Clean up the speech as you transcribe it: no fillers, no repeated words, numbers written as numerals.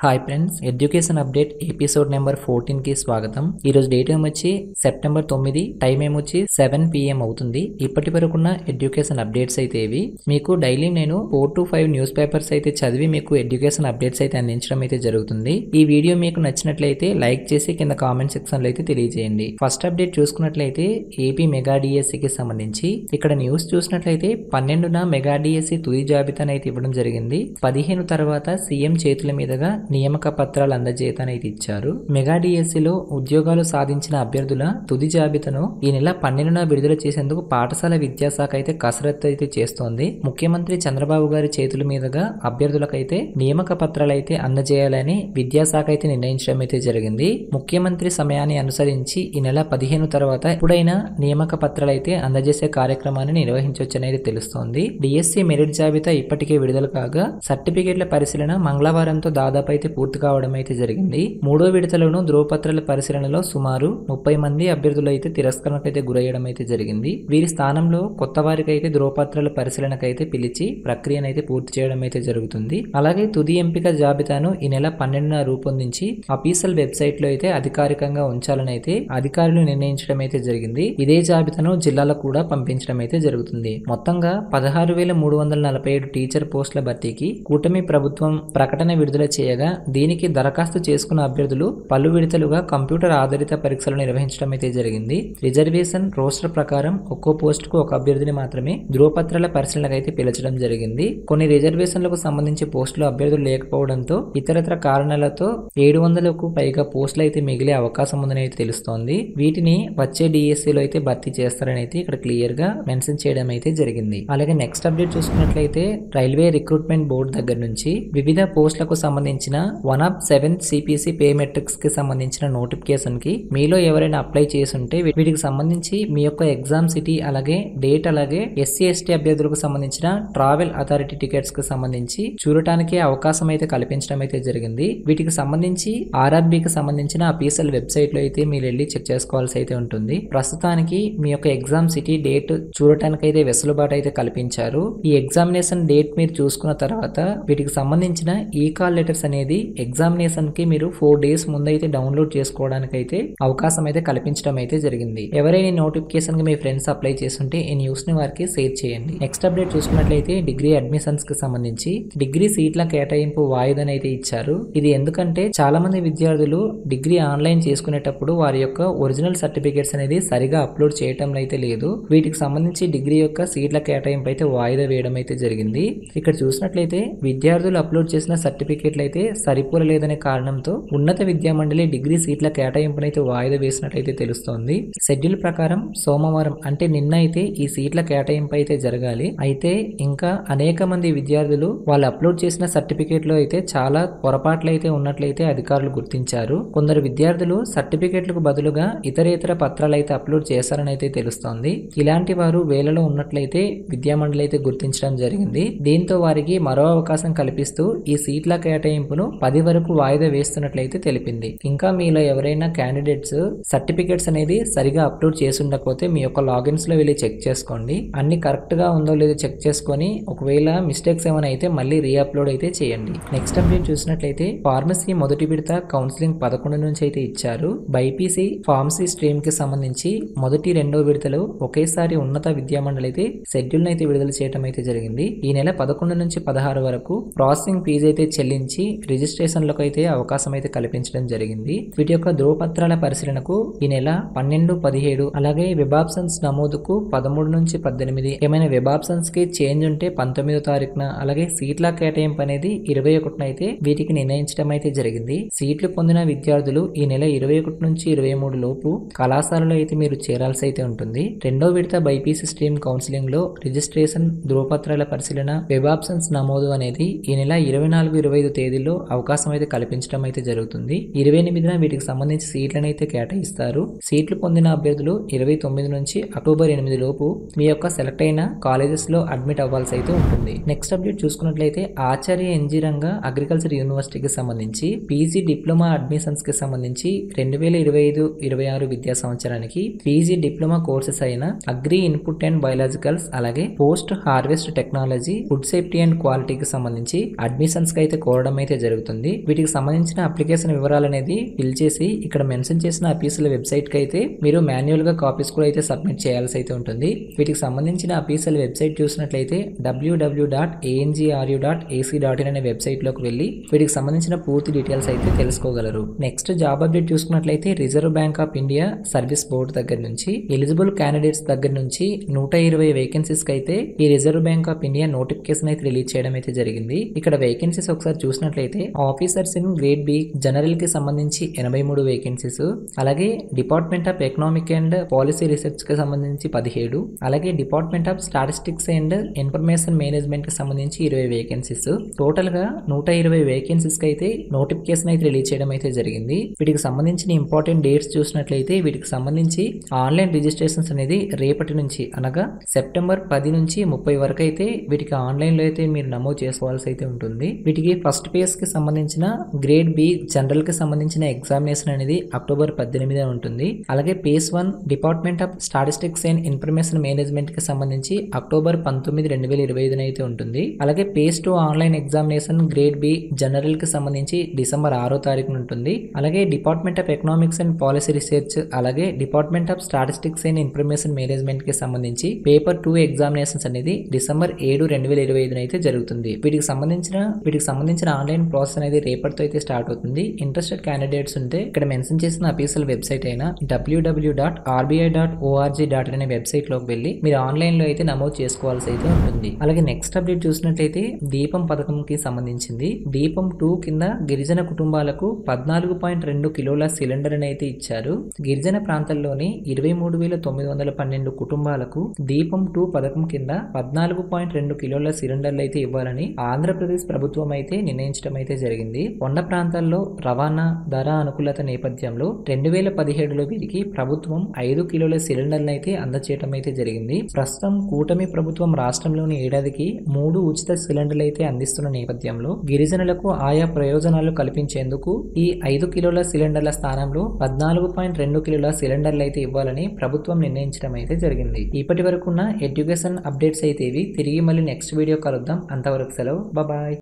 Hi friends, education update episode number 14 కి స్వాగతం. ఈ రోజు డేట్ ఏమొచ్చి సెప్టెంబర్ 9, టైం ఏమొచ్చి 7 PM అవుతుంది. ఇప్పటి వరకున్న ఎడ్యుకేషన్ అప్డేట్స్ అయితే ఇవి. మీకు డైలీ నేను 4 to 5 న్యూస్ పేపర్స్ అయితే చదివి మీకు ఎడ్యుకేషన్ అప్డేట్స్ అయితే అందించడం అయితే జరుగుతుంది. ఈ వీడియో మీకు నచ్చినట్లయితే లైక్ చేసి కింద కామెంట్ సెక్షన్ లో అయితే తెలియజేయండి. ఫస్ట్ అప్డేట్ చూసుకున్నట్లయితే ఏపీ మెగా డిఎస్సి కి సంబంధించి ఇక్కడ న్యూస్ చూసినట్లయితే 12న మెగా డిఎస్సి తుది జాబితాను అయితే ఇవ్వడం జరిగింది. 15 తర్వాత సీఎం చేతుల మీదుగా నియామక పత్రాలు అందజేయతానైతే ఇచ్చారు. మెగా డిఎస్సిలో ఉద్యోగాలు సాధించిన అభ్యర్థుల తుది జాబితాను ఈ నెల 12న విడుదల చేసేందుకు పాఠశాల విద్యాశాఖ అయితే కసరత్తు అయితే చేస్తోంది. ముఖ్యమంత్రి చంద్రబాబు గారి చేతుల మీదుగా అభ్యర్థులకైతే నియామక పత్రాలు అయితే అందజేయాలని విద్యాశాఖ అయితే నిర్ణయించడం అయితే జరిగింది. ముఖ్యమంత్రి సమయాన్ని అనుసరించి ఈ నెల 15 తర్వాత ఎప్పుడైనా నియామక పత్రాలు అయితే అందజేసే కార్యక్రమాన్ని నిర్వహించవచ్చనేది తెలుస్తోంది. డిఎస్సి మెరిట్ జాబితా ఇప్పటికే విడుదల కాగా సర్టిఫికేట్ల పరిశీలన మంగళవారంతో దాదాపు అయితే పూర్తి కావడం అయితే జరిగింది. మూడో విడతలోను ధ్రువపత్రాల పరిశీలనలో సుమారు 30 మంది అభ్యర్థులు అయితే తిరస్కరణకు అయితే గురయ్యడం అయితే జరిగింది. వీరి స్థానంలో కొత్త వారికి అయితే ధ్రువపత్రాల పరిశీలనకు అయితే పిలిచి ప్రక్రియను అయితే పూర్తి చేయడం అయితే జరుగుతుంది. అలాగే తుది ఎంపిక జాబితాను ఈ నెల 12న రూపొందించి అఫీషియల్ వెబ్సైట్ లో అయితే అధికారికంగా ఉంచాలని అయితే అధికారులు నిర్ణయించడం అయితే జరిగింది. ఇదే జాబితాను జిల్లాలకు కూడా పంపించడం అయితే జరుగుతుంది. మొత్తంగా 16,347 టీచర్ పోస్టుల భర్తీకి కూటమి ప్రభుత్వం ప్రకటన విడుదల చేయగా దీనికి దరఖాస్తు చేసుకున్న అభ్యర్థులు పలు విడతలుగా కంప్యూటర్ ఆధారిత పరీక్షలు నిర్వహించడం అయితే జరిగింది. రిజర్వేషన్ రోస్టర్ ప్రకారం ఒక్కో పోస్ట్ కు ఒక అభ్యర్థిని మాత్రమే ధ్రువపత్రాల పరిశీలనకు అయితే పిలచడం జరిగింది. కొన్ని రిజర్వేషన్లకు సంబంధించి పోస్టులు అభ్యర్థులు లేకపోవడంతో ఇతరత్ర కారణాలతో 700కు పైగా పోస్టులు అయితే మిగిలే అవకాశం ఉందని అయితే తెలుస్తోంది. వీటిని వచ్చే డిఎస్సిలో అయితే భర్తీ చేస్తారని అయితే ఇక్కడ క్లియర్ గా మెన్షన్ చేయడం అయితే జరిగింది. అలాగే నెక్స్ట్ అప్డేట్ చూసుకున్నట్లయితే రైల్వే రిక్రూట్మెంట్ బోర్డు దగ్గర నుంచి వివిధ పోస్టులకు సంబంధించిన 1 of 7 సిపిసి పే మెట్రిక్స్ కి సంబంధించిన నోటిఫికేషన్ కి మీలో ఎవరైనా అప్లై చేసుంటే వీటికి సంబంధించి మీ యొక్క ఎగ్జామ్ సిటీ అలాగే డేట్ అలాగే ఎస్సీ ఎస్టీ అభ్యర్థులకు సంబంధించిన ట్రావెల్ అథారిటీ టికెట్స్ కి సంబంధించి చూడటానికి అవకాశం అయితే కల్పించడం అయితే జరిగింది. వీటికి సంబంధించి ఆర్ఆర్బికి సంబంధించిన అఫీషియల్ వెబ్సైట్ లో అయితే మీరు వెళ్ళి చెక్ చేసుకోవాల్సి అయితే ఉంటుంది. ప్రస్తుతానికి మీ యొక్క ఎగ్జామ్ సిటీ డేట్ చూడటానికి అయితే వెసులుబాటు అయితే కల్పించారు. ఈ ఎగ్జామినేషన్ డేట్ మీరు చూసుకున్న తర్వాత వీటికి సంబంధించిన ఈ కాల్ లెటర్స్ అనేది ఎగ్జామినేషన్ కి మీరు 4 days ముందైతే డౌన్లోడ్ చేసుకోవడానికి అయితే అవకాశం అయితే కల్పించడం అయితే జరిగింది. ఎవరైనా నోటిఫికేషన్ కి మీ ఫ్రెండ్స్ అప్లై చేస్తుంటే ఈ న్యూస్ ని వారికి షేర్ చేయండి. నెక్స్ట్ అప్డేట్ చూసుకున్నట్లయితే డిగ్రీ అడ్మిషన్స్ కి సంబంధించి డిగ్రీ సీట్ల కేటాయింపు వాయిదాను అయితే ఇచ్చారు. ఇది ఎందుకంటే చాలా మంది విద్యార్థులు డిగ్రీ ఆన్లైన్ చేసుకునేటప్పుడు వారి యొక్క ఒరిజినల్ సర్టిఫికేట్స్ అనేది సరిగా అప్లోడ్ చేయటం అయితే లేదు. వీటికి సంబంధించి డిగ్రీ యొక్క సీట్ల కేటాయింపు అయితే వాయిదా వేయడం అయితే జరిగింది. ఇక్కడ చూసినట్లయితే విద్యార్థులు అప్లోడ్ చేసిన సర్టిఫికేట్లు అయితే సరిపోలేదనే కారణంతో ఉన్నత విద్యా మండలి డిగ్రీ సీట్ల కేటాయింపునైతే వాయిదా వేసినట్లయితే తెలుస్తోంది. షెడ్యూల్ ప్రకారం సోమవారం అంటే నిన్న అయితే ఈ సీట్ల కేటాయింపు అయితే జరగాలి. అయితే ఇంకా అనేక మంది విద్యార్థులు వాళ్ళు అప్లోడ్ చేసిన సర్టిఫికేట్ లో అయితే చాలా పొరపాట్లు అయితే ఉన్నట్లయితే అధికారులు గుర్తించారు. కొందరు విద్యార్థులు సర్టిఫికేట్లకు బదులుగా ఇతరేతర పత్రాలు అయితే అప్లోడ్ చేశారని అయితే తెలుస్తోంది. ఇలాంటి వారు వేలలో ఉన్నట్లయితే విద్యా మండలి అయితే గుర్తించడం జరిగింది. దీంతో వారికి మరో అవకాశం కల్పిస్తూ ఈ సీట్ల కేటాయింపును 10 వరకు వాయిదా వేస్తున్నట్లయితే తెలిపింది. ఇంకా మీలో ఎవరైనా క్యాండిడేట్స్ సర్టిఫికేట్స్ అనేది సరిగా అప్లోడ్ చేసి ఉండకపోతే మీ యొక్క లాగిన్స్ లో వెళ్ళి చెక్ చేసుకోండి. అన్ని కరెక్ట్ గా ఉందో లేదో చెక్ చేసుకొని ఒకవేళ మిస్టేక్స్ ఏమైనా అయితే మళ్ళీ రీఅప్లోడ్ అయితే చేయండి. నెక్స్ట్ అప్డేట్ చూసినట్లయితే ఫార్మసీ మొదటి విడత కౌన్సిలింగ్ 11 నుంచి అయితే ఇచ్చారు. బైపీసీ ఫార్మసీ స్ట్రీమ్ కి సంబంధించి మొదటి రెండో విడతలు ఒకేసారి ఉన్నత విద్యా మండలి అయితే షెడ్యూల్ అయితే విడుదల చేయడం అయితే జరిగింది. ఈ నెల 11 నుంచి 16 వరకు ప్రాసెసింగ్ ఫీజు అయితే చెల్లించి రిజిస్ట్రేషన్లకు అయితే అవకాశం అయితే కల్పించడం జరిగింది. వీటి యొక్క ధ్రువపత్రాల పరిశీలనకు ఈ నెల 12, 17 అలాగే వెబ్ ఆప్షన్స్ నమోదుకు 13 నుంచి 18 ఏమైనా వెబ్ ఆప్షన్స్ కి చేంజ్ ఉంటే 19వ తారీఖున అలాగే సీట్ల కేటాయింపు అనేది 21న అయితే వీటికి నిర్ణయించడం అయితే జరిగింది. సీట్లు పొందిన విద్యార్థులు ఈ నెల 21 నుంచి 23 లోపు కళాశాలలో అయితే మీరు చేరాల్సి అయితే ఉంటుంది. రెండో విడత బైపీసీ స్ట్రీమ్ కౌన్సిలింగ్ లో రిజిస్ట్రేషన్ ధ్రువపత్రాల పరిశీలన వెబ్ ఆప్షన్స్ నమోదు అనేది ఈ నెల 24, 25 తేదీల్లో అవకాశం అయితే కల్పించడం అయితే జరుగుతుంది. 28న వీటికి సంబంధించి సీట్లను అయితే కేటాయిస్తారు. సీట్లు పొందిన అభ్యర్థులు 29 నుంచి అక్టోబర్ 8 లోపు మీ యొక్క సెలెక్ట్ అయిన కాలేజెస్ లో అడ్మిట్ అవ్వాల్సి అయితే ఉంటుంది. నెక్స్ట్ అప్డేట్ చూసుకున్నట్లయితే ఆచార్య ఎన్జీ రంగా అగ్రికల్చర్ యూనివర్సిటీకి సంబంధించి పీజీ డిప్లొమా అడ్మిషన్స్ కి సంబంధించి 2025-26 విద్యా సంవత్సరానికి పీజీ డిప్లొమా కోర్సెస్ అయిన అగ్రి ఇన్పుట్ అండ్ బయాలజికల్స్ అలాగే post harvest technology food safety and క్వాలిటీకి సంబంధించి అడ్మిషన్స్ కి అయితే కోరడం అయితే జరుగుతుంది. జరుగుతుంది. వీటికి సంబంధించిన అప్లికేషన్ వివరాలు అనేది ఫిల్ చేసి ఇక్కడ మెన్షన్ చేసిన అఫీషియల్ వెబ్సైట్ కి అయితే మీరు మాన్యువల్ గా కాపీస్ కూడా అయితే సబ్మిట్ చేయాల్సి అయితే ఉంటుంది. వీటికి సంబంధించిన అఫీషియల్ వెబ్సైట్ చూసినట్లయితే www.angru.ac.in అనే వెబ్సైట్ లోకి వెళ్ళి వీటికి సంబంధించిన పూర్తి డీటెయిల్స్ అయితే తెలుసుకోగలరు. నెక్స్ట్ జాబ్ అప్డేట్ చూసుకున్నట్లయితే reserve bank of India service board దగ్గర నుంచి ఎలిజిబుల్ క్యాండిడేట్స్ దగ్గర నుంచి 120 వేకెన్సీస్ కి అయితే ఈ reserve bank of India notification అయితే రిలీజ్ చేయడం అయితే జరిగింది. ఇక్కడ వేకెన్సీస్ ఒకసారి చూసినట్లయితే officers in grade B general కి సంబంధించి 83 వేకెన్సీస్, అలాగే department of economic and policy research కి సంబంధించి 17, అలాగే department of statistics and information management కి సంబంధించి 20 వేకెన్సీస్. టోటల్ గా 120 వేకెన్సీస్ కి అయితే నోటిఫికేషన్ అయితే రిలీజ్ చేయడం అయితే జరిగింది. వీటికి సంబంధించిన ఇంపార్టెంట్ డేట్స్ చూసినట్లయితే వీటికి సంబంధించి ఆన్లైన్ రిజిస్ట్రేషన్స్ అనేది రేపటి నుంచి అనగా సెప్టెంబర్ 10 నుంచి 30 వరకు అయితే వీటికి ఆన్లైన్ లో అయితే మీరు నమోదు చేసుకోవాల్సి అయితే ఉంటుంది. వీటికి ఫస్ట్ ఫేజ్ కి సంబంధించిన గ్రేడ్ బి జనరల్ కి సంబంధించిన ఎగ్జామినేషన్ అనేది అక్టోబర్ 18 ఉంటుంది. అలాగే phase 1 department of statistics and information management కి సంబంధించి అక్టోబర్ 19, 2025 అయితే ఉంటుంది. అలాగే phase 2 online examination grade B general కి సంబంధించి డిసెంబర్ 6వ తారీఖున ఉంటుంది. అలాగే department of economics and policy research అలాగే department of statistics and information management కి సంబంధించి పేపర్ 2 ఎగ్జామినేషన్స్ అనేది డిసెంబర్ 7, 2025 అయితే జరుగుతుంది. వీటికి సంబంధించిన ఆన్లైన్ ప్రాసెస్ అనేది రేపటితో అయితే స్టార్ట్ అవుతుంది. ఇంట్రెస్టెడ్ క్యాండిడేట్స్ ఉంటే ఇక్కడ మెన్షన్ చేసిన అఫీషియల్ వెబ్సైట్ అయిన www.rbi.org.in అనే వెబ్సైట్ లోకి వెళ్ళి మీరు ఆన్లైన్ లో అయితే నమోదు చేసుకోవాల్సి అయితే ఉంటుంది. అలాగే నెక్స్ట్ అప్డేట్ చూసినట్లయితే దీపం పథకం కి సంబంధించింది. దీపం 2 కింద గిరిజన కుటుంబాలకు 14.2 కిలోల సిలిండర్ అయితే ఇచ్చారు. గిరిజన ప్రాంతాల్లోని 23,912 కుటుంబాలకు దీపం 2 పథకం కింద 14.2 కిలోల సిలిండర్లు అయితే ఇవ్వాలని ఆంధ్రప్రదేశ్ ప్రభుత్వం అయితే నిర్ణయించడం అయితే జరిగింది. కొండ ప్రాంతాల్లో రవాణా ధర అనుకూలత నేపథ్యంలో 2017లో వీరికి ప్రభుత్వం 5 కిలోల సిలిండర్లు అయితే అందజేయడం అయితే జరిగింది. ప్రస్తుతం కూటమి ప్రభుత్వం రాష్ట్రంలోని ఏడాదికి 3 ఉచిత సిలిండర్లు అయితే అందిస్తున్న నేపథ్యంలో గిరిజనులకు ఆయా ప్రయోజనాలు కల్పించేందుకు ఈ 5 కిలోల సిలిండర్ల స్థానంలో 14.2 కిలోల సిలిండర్లు అయితే ఇవ్వాలని ప్రభుత్వం నిర్ణయించడం అయితే జరిగింది. ఇప్పటి వరకు ఉన్న ఎడ్యుకేషన్ అప్డేట్స్ అయితే ఇవి. తిరిగి మళ్ళీ నెక్స్ట్ వీడియో కలుద్దాం. అంతవరకు సెలవు. బాయ్.